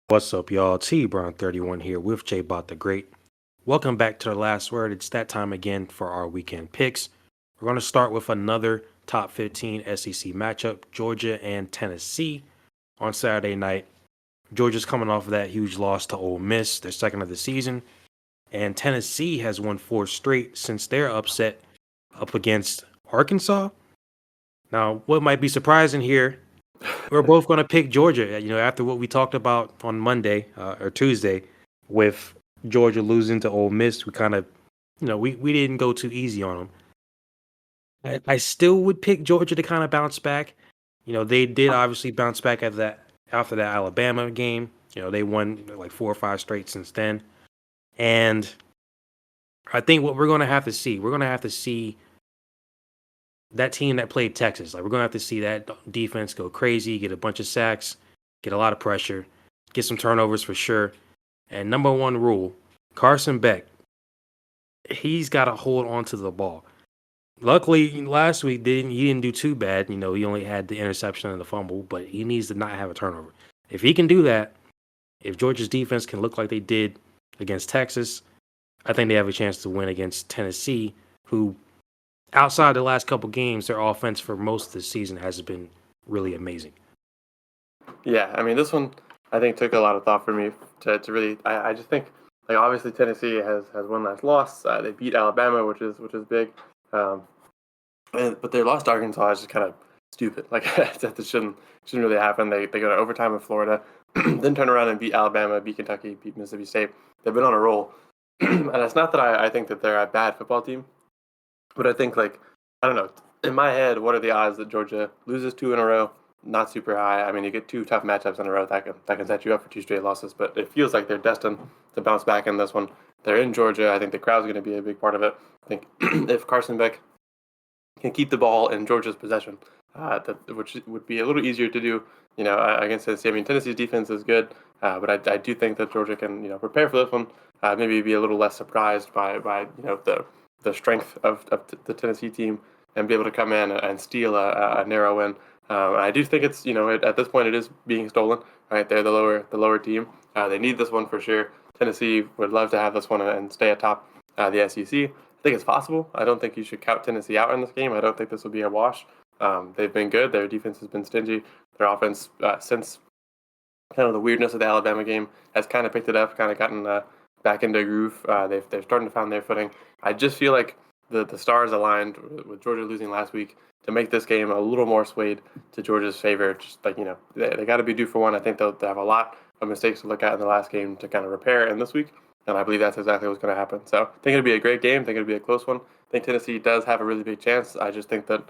What's up, y'all? TBrown31 here with JaboctheGreat. Welcome back to the last word. It's that time again for our weekend picks. We're going to start with another top 15 SEC matchup, Georgia and Tennessee on Saturday night. Georgia's coming off of that huge loss to Ole Miss, their second of the season, and Tennessee has won four straight since their upset up against Arkansas. Now, what might be surprising here, we're both going to pick Georgia. After what we talked about on Monday or Tuesday with Georgia losing to Ole Miss, we kind of, we didn't go too easy on them. I still would pick Georgia to kind of bounce back. They did obviously bounce back after that Alabama game. They won like 4 or 5 straight since then. And I think what we're going to have to see that team that played Texas. Like, we're going to have to see that defense go crazy, get a bunch of sacks, get a lot of pressure, get some turnovers for sure. And number one rule, Carson Beck, he's got to hold on to the ball. Luckily, last week he didn't do too bad. He only had the interception and the fumble, but he needs to not have a turnover. If he can do that, if Georgia's defense can look like they did against Texas, I think they have a chance to win against Tennessee, who, outside the last couple games, their offense for most of the season has been really amazing. Yeah, I mean, this one I think took a lot of thought for me to really. I just think, like, obviously Tennessee has one last loss. They beat Alabama, which is big, but their loss to Arkansas is just kind of stupid. Like, that shouldn't really happen. They go to overtime in Florida, then turn around and beat Alabama, beat Kentucky, beat Mississippi State. They've been on a roll, and it's not that I think that they're a bad football team, but I think, like, I don't know. In my head, what are the odds that Georgia loses 2 in a row? Not super high. I mean, you get 2 tough matchups in a row that can set you up for 2 straight losses. But it feels like they're destined to bounce back in this one. They're in Georgia. I think the crowd's going to be a big part of it. I think if Carson Beck can keep the ball in Georgia's possession, which would be a little easier to do, against Tennessee. I mean, Tennessee's defense is good, but I do think that Georgia can, prepare for this one. Maybe be a little less surprised by the strength of the Tennessee team and be able to come in and steal a narrow win. I do think it's, at this point it is being stolen. Right, they're the lower team. They need this one for sure. Tennessee would love to have this one and stay atop the SEC. I think it's possible. I don't think you should count Tennessee out in this game. I don't think this will be a wash. They've been good. Their defense has been stingy. Their offense, since kind of the weirdness of the Alabama game, has kind of picked it up, kind of gotten back into a groove. They're starting to find their footing. I just feel like the stars aligned with Georgia losing last week to make this game a little more swayed to Georgia's favor. Just like, they got to be due for one. I think they'll have a lot of mistakes to look at in the last game to kind of repair in this week. And I believe that's exactly what's going to happen. So I think it'll be a great game. I think it'll be a close one. I think Tennessee does have a really big chance. I just think that,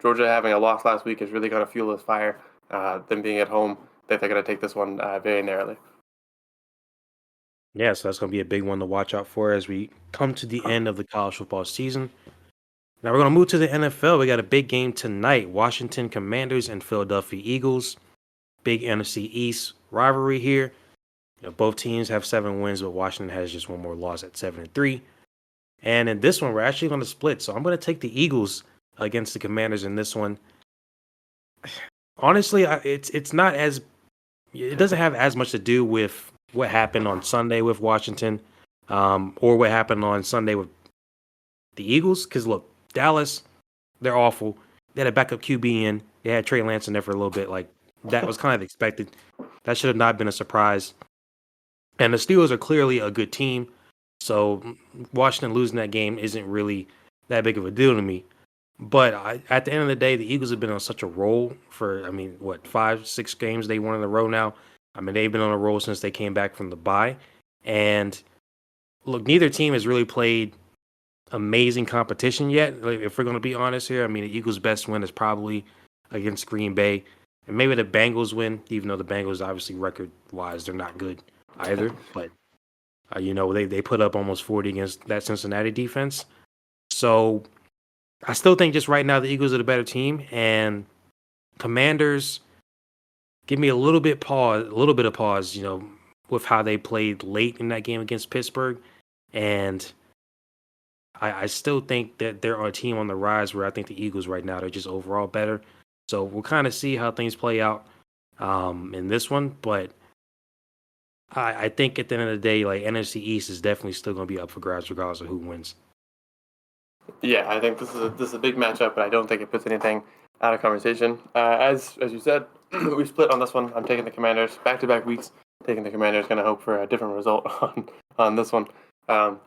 Georgia having a loss last week is really going to fuel this fire. Them being at home, I think they're going to take this one very narrowly. Yeah, so that's going to be a big one to watch out for as we come to the end of the college football season. Now we're going to move to the NFL. We got a big game tonight. Washington Commanders and Philadelphia Eagles. Big NFC East rivalry here. Both teams have 7 wins, but Washington has just one more loss at 7-3. And in this one, we're actually going to split. So I'm going to take the Eagles against the Commanders in this one. Honestly, it doesn't have as much to do with what happened on Sunday with Washington, or what happened on Sunday with the Eagles. Because look, Dallas, they're awful. They had a backup QB in. They had Trey Lance in there for a little bit. Like, that was kind of expected. That should have not been a surprise. And the Steelers are clearly a good team. So Washington losing that game isn't really that big of a deal to me. But at the end of the day, the Eagles have been on such a roll for, 5, 6 games they won in a row now. They've been on a roll since they came back from the bye. And look, neither team has really played amazing competition yet. Like, if we're going to be honest here, the Eagles' best win is probably against Green Bay. And maybe the Bengals win, even though the Bengals, obviously, record-wise, they're not good either. But, they put up almost 40 against that Cincinnati defense. So I still think just right now the Eagles are the better team. And Commanders give me a little bit of pause, with how they played late in that game against Pittsburgh. And I still think that they're a team on the rise, where I think the Eagles right now, they're just overall better. So we'll kind of see how things play out in this one. But I think at the end of the day, like NFC East is definitely still going to be up for grabs regardless of who wins. Yeah, I think this is a big matchup, but I don't think it puts anything out of conversation. As you said, we split on this one. I'm taking the Commanders back-to-back weeks. Taking the Commanders, going to hope for a different result on this one. Um,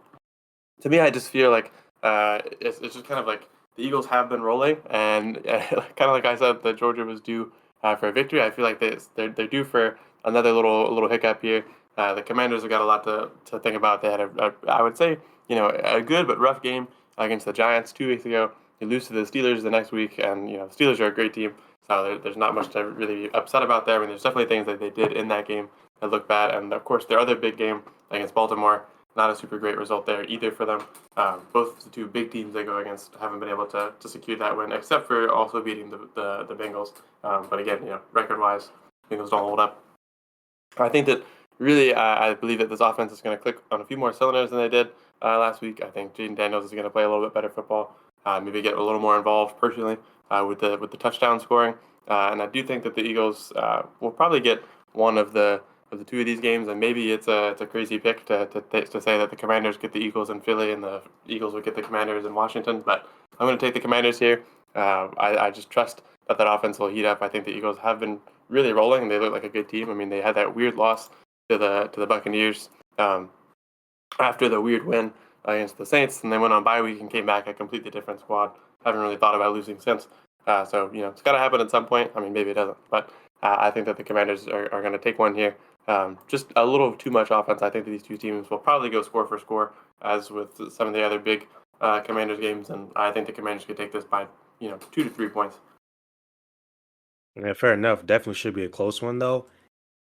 to me, I just feel like it's just kind of like the Eagles have been rolling, and kind of like I said, that Georgia was due for a victory. I feel like they're due for another little hiccup here. The Commanders have got a lot to think about. They had I would say a good but rough game against the Giants 2 weeks ago. You lose to the Steelers the next week, and the Steelers are a great team, so there's not much to really be upset about there. I mean, there's definitely things that they did in that game that look bad, and of course their other big game against Baltimore, not a super great result there either for them. Both the two big teams they go against haven't been able to secure that win, except for also beating the Bengals. But again, record-wise, Bengals don't hold up. I think that really, I believe that this offense is going to click on a few more cylinders than they did last week. I think Jaden Daniels is going to play a little bit better football, maybe get a little more involved personally with the touchdown scoring. And I do think that the Eagles will probably get one of the two of these games, and maybe it's a crazy pick to say that the Commanders get the Eagles in Philly and the Eagles would get the Commanders in Washington. But I'm going to take the Commanders here. I just trust that offense will heat up. I think the Eagles have been really rolling, and they look like a good team. I mean, they had that weird loss to the Buccaneers after the weird win against the Saints, and they went on bye week and came back a completely different squad. Haven't really thought about losing since. So it's got to happen at some point. I mean, maybe it doesn't, but I think that the Commanders are going to take one here. Just a little too much offense. I think that these two teams will probably go score for score, as with some of the other big Commanders games, and I think the Commanders could take this by 2 to 3 points. Yeah, fair enough. Definitely should be a close one though.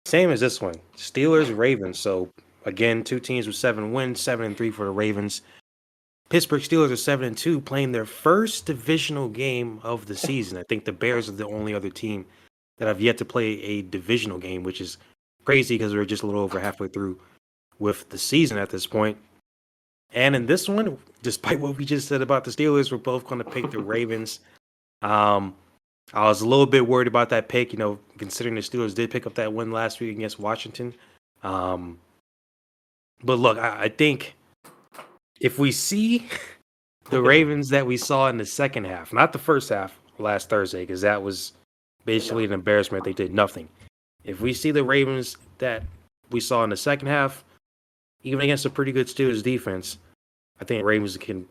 Same as this one. Steelers, Ravens. So again, two teams with 7 wins, 7-3 for the Ravens. Pittsburgh Steelers are 7-2, playing their first divisional game of the season. I think the Bears are the only other team that have yet to play a divisional game, which is crazy because we're just a little over halfway through with the season at this point. And in this one, despite what we just said about the Steelers, we're both going to pick the Ravens. Um, I was a little bit worried about that pick, considering the Steelers did pick up that win last week against Washington. Um, but look, I think if we see the Ravens that we saw in the second half, not the first half last Thursday, because that was basically an embarrassment. They did nothing. If we see the Ravens that we saw in the second half, even against a pretty good Steelers defense, I think Ravens can.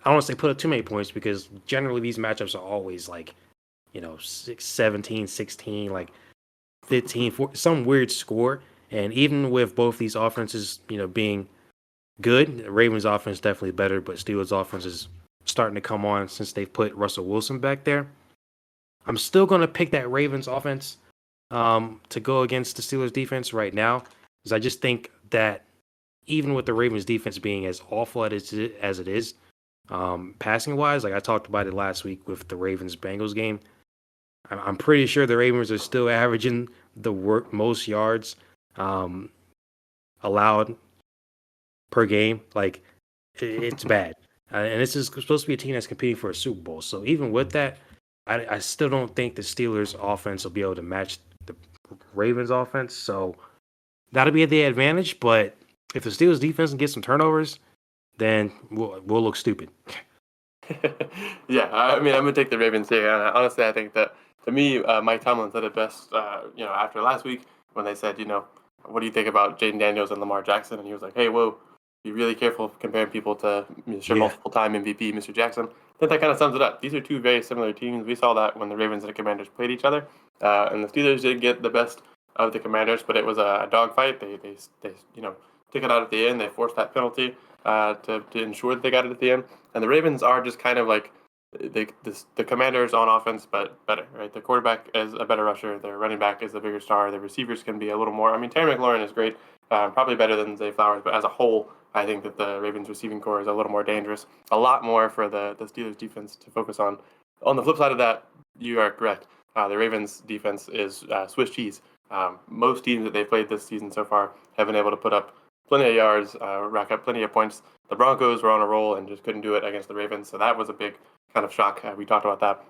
I don't want to say put up too many points because generally these matchups are always like, 6, 17, 16, like 15, 14, some weird score. And even with both these offenses, being good, the Ravens offense definitely better, but Steelers offense is starting to come on since they've put Russell Wilson back there. I'm still going to pick that Ravens offense to go against the Steelers defense right now, because I just think that even with the Ravens defense being as awful as it is, passing wise, like I talked about it last week with the Ravens Bengals game, I'm pretty sure the Ravens are still averaging the most yards allowed per game. Like it's bad, and this is supposed to be a team that's competing for a Super Bowl. So even with that, I still don't think the Steelers offense will be able to match the Ravens offense. So that'll be the advantage. But if the Steelers defense can get some turnovers, then we'll look stupid. Yeah, I mean, I'm gonna take the Ravens here. And honestly, I think that to me, Mike Tomlin said it best. After last week when they said, what do you think about Jaden Daniels and Lamar Jackson? And he was like, hey, whoa, be really careful comparing people to Mr. Multiple-time MVP, Mr. Jackson. I think that kind of sums it up. These are two very similar teams. We saw that when the Ravens and the Commanders played each other, and the Steelers did get the best of the Commanders, but it was a dogfight. They took it out at the end. They forced that penalty to ensure that they got it at the end. And the Ravens are just kind of like the Commanders on offense, but better, right? The quarterback is a better rusher. Their running back is a bigger star. The receivers can be a little more. I mean, Terry McLaurin is great, probably better than Zay Flowers, but as a whole, I think that the Ravens receiving core is a little more dangerous, a lot more for the Steelers defense to focus on. On the flip side of that, you are correct. The Ravens defense is Swiss cheese. Most teams that they've played this season so far have been able to put up plenty of yards, rack up plenty of points. The Broncos were on a roll and just couldn't do it against the Ravens, so that was a big kind of shock. We talked about that.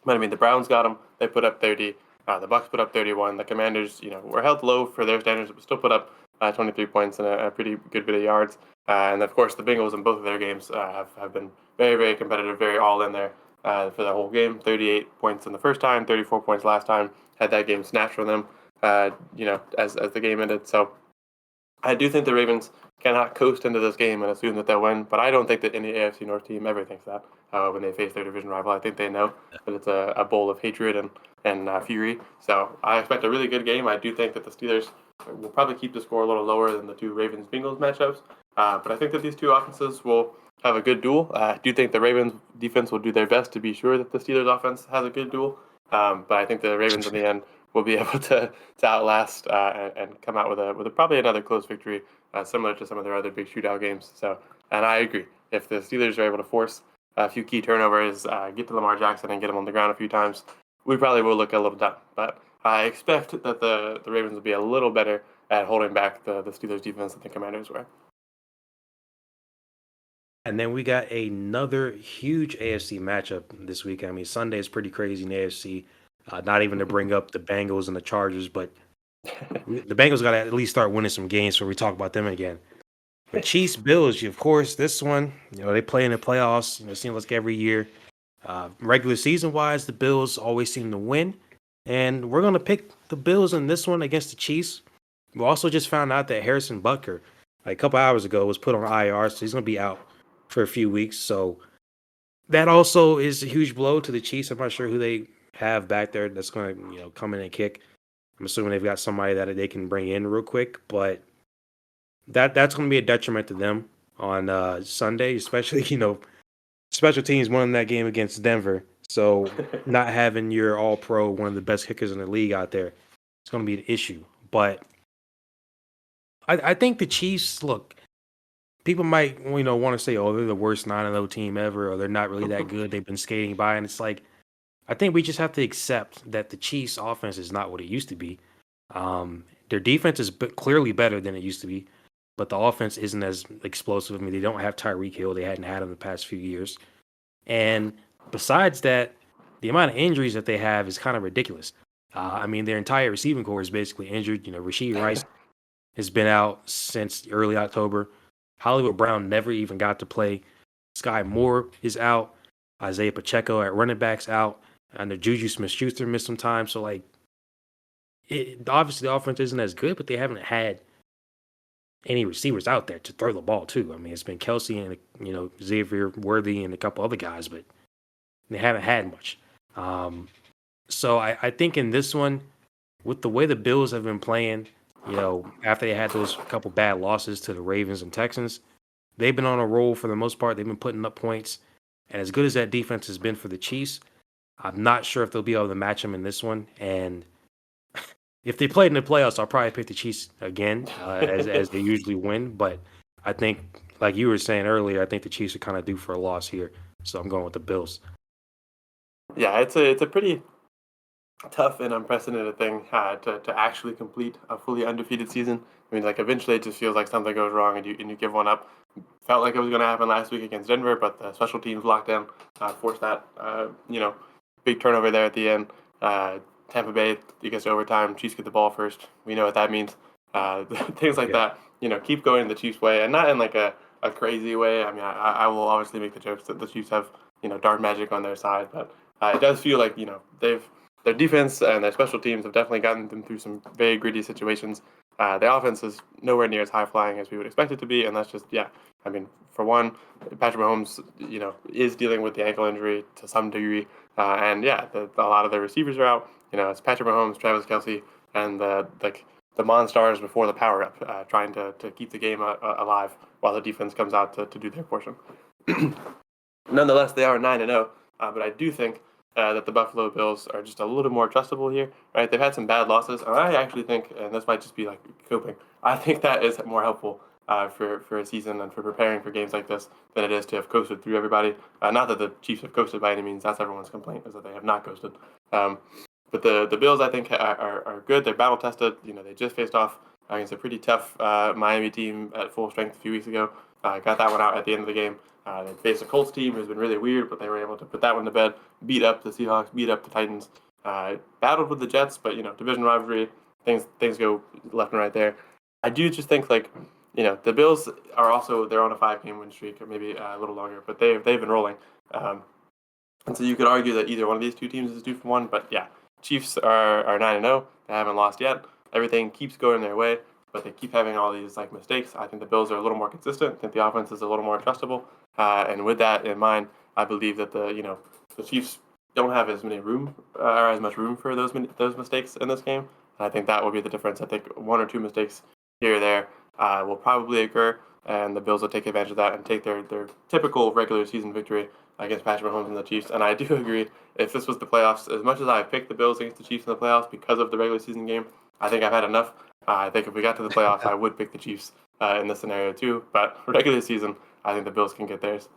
But I mean, the Browns got them. They put up 30. The Bucks put up 31. The Commanders, were held low for their standards, but still put up 23 points and a pretty good bit of yards. And of course, the Bengals in both of their games have been very, very competitive, very all in there for the whole game. 38 points in the first time, 34 points last time. Had that game snatched from them, as the game ended. So I do think the Ravens cannot coast into this game and assume that they'll win, but I don't think that any AFC North team ever thinks that when they face their division rival. I think they know that it's a bowl of hatred and fury. So I expect a really good game. I do think that the Steelers will probably keep the score a little lower than the two Ravens-Bengals matchups, but I think that these two offenses will have a good duel. I do think the Ravens defense will do their best to be sure that the Steelers offense has a good duel, but I think the Ravens in the end will be able to outlast and come out with a probably another close victory, similar to some of their other big shootout games. So, and I agree, if the Steelers are able to force a few key turnovers, get to Lamar Jackson and get him on the ground a few times, we probably will look a little dumb. But I expect that the Ravens will be a little better at holding back the Steelers defense than the Commanders were. And then we got another huge AFC matchup this week. I mean, Sunday is pretty crazy in the AFC. Not even to bring up the Bengals and the Chargers, but the Bengals got to at least start winning some games so we talk about them again. But Chiefs, Bills, of course, this one, they play in the playoffs. It seems like every year. Regular season wise, the Bills always seem to win. And we're going to pick the Bills in this one against the Chiefs. We also just found out that Harrison Butker, like a couple hours ago, was put on IR, so he's going to be out for a few weeks. So that also is a huge blow to the Chiefs. I'm not sure who they have back there that's going to come in and kick. I'm assuming they've got somebody that they can bring in real quick, but that's going to be a detriment to them on Sunday, especially special teams won that game against Denver. So not having your All Pro, one of the best kickers in the league out there, it's going to be an issue. But I think the Chiefs, look, people might want to say, oh, they're the worst 9-0 team ever, or they're not really that good. They've been skating by, and it's like, I think we just have to accept that the Chiefs' offense is not what it used to be. Their defense is clearly better than it used to be, but the offense isn't as explosive. I mean, they don't have Tyreek Hill. They hadn't had him the past few years. And besides that, the amount of injuries that they have is kind of ridiculous. I mean, their entire receiving core is basically injured. Rashid Rice has been out since early October. Hollywood Brown never even got to play. Sky Moore is out. Isaiah Pacheco at running back's out. And the Juju Smith-Schuster missed some time. So, obviously the offense isn't as good, but they haven't had any receivers out there to throw the ball to. I mean, it's been Kelsey and, Xavier Worthy and a couple other guys, but they haven't had much. So I think in this one, with the way the Bills have been playing, after they had those couple bad losses to the Ravens and Texans, they've been on a roll for the most part. They've been putting up points. And as good as that defense has been for the Chiefs, I'm not sure if they'll be able to match them in this one. And if they played in the playoffs, I'll probably pick the Chiefs again, as they usually win. But I think, like you were saying earlier, I think the Chiefs are kind of due for a loss here. So I'm going with the Bills. Yeah, it's a pretty tough and unprecedented thing to actually complete a fully undefeated season. I mean, eventually it just feels like something goes wrong and you give one up. Felt like it was going to happen last week against Denver, but the special teams lockdown forced that big turnover there at the end. Tampa Bay, it gets to overtime. Chiefs get the ball first. We know what that means. Things like that. Keep going the Chiefs' way, and not in a crazy way. I mean, I will obviously make the jokes that the Chiefs have dark magic on their side, but it does feel like their defense and their special teams have definitely gotten them through some very gritty situations. The offense is nowhere near as high flying as we would expect it to be, and that's just I mean, for one, Patrick Mahomes, is dealing with the ankle injury to some degree, and a lot of their receivers are out. It's Patrick Mahomes, Travis Kelsey, and the Monstars before the power up, trying to keep the game alive while the defense comes out to do their portion. Nonetheless, they are 9-0, but I do think that the Buffalo Bills are just a little more trustable here, right? They've had some bad losses, and I actually think, and this might just be coping, I think that is more helpful for a season and for preparing for games like this than it is to have coasted through everybody. Not that the Chiefs have coasted by any means. That's everyone's complaint, is that they have not coasted. But the Bills, I think, are good. They're battle tested. They just faced off against a pretty tough Miami team at full strength a few weeks ago. Got that one out at the end of the game. They faced a Colts team who's been really weird, but they were able to put that one to bed, beat up the Seahawks, beat up the Titans. battled with the Jets, but division rivalry, things go left and right there. I do just think the Bills they're on a 5-game win streak, or maybe a little longer, but they've been rolling. And so you could argue that either one of these two teams is due for one, but yeah, Chiefs are 9-0. They haven't lost yet. Everything keeps going their way, but they keep having all these mistakes. I think the Bills are a little more consistent. I think the offense is a little more trustable. And with that in mind, I believe that the Chiefs don't have as much room for those mistakes in this game. And I think that will be the difference. I think one or two mistakes here or there will probably occur, and the Bills will take advantage of that and take their typical regular season victory against Patrick Mahomes and the Chiefs. And I do agree, if this was the playoffs, as much as I picked the Bills against the Chiefs in the playoffs because of the regular season game, I think I've had enough. I think if we got to the playoffs, I would pick the Chiefs in this scenario too. But regular season, I think the Bills can get theirs.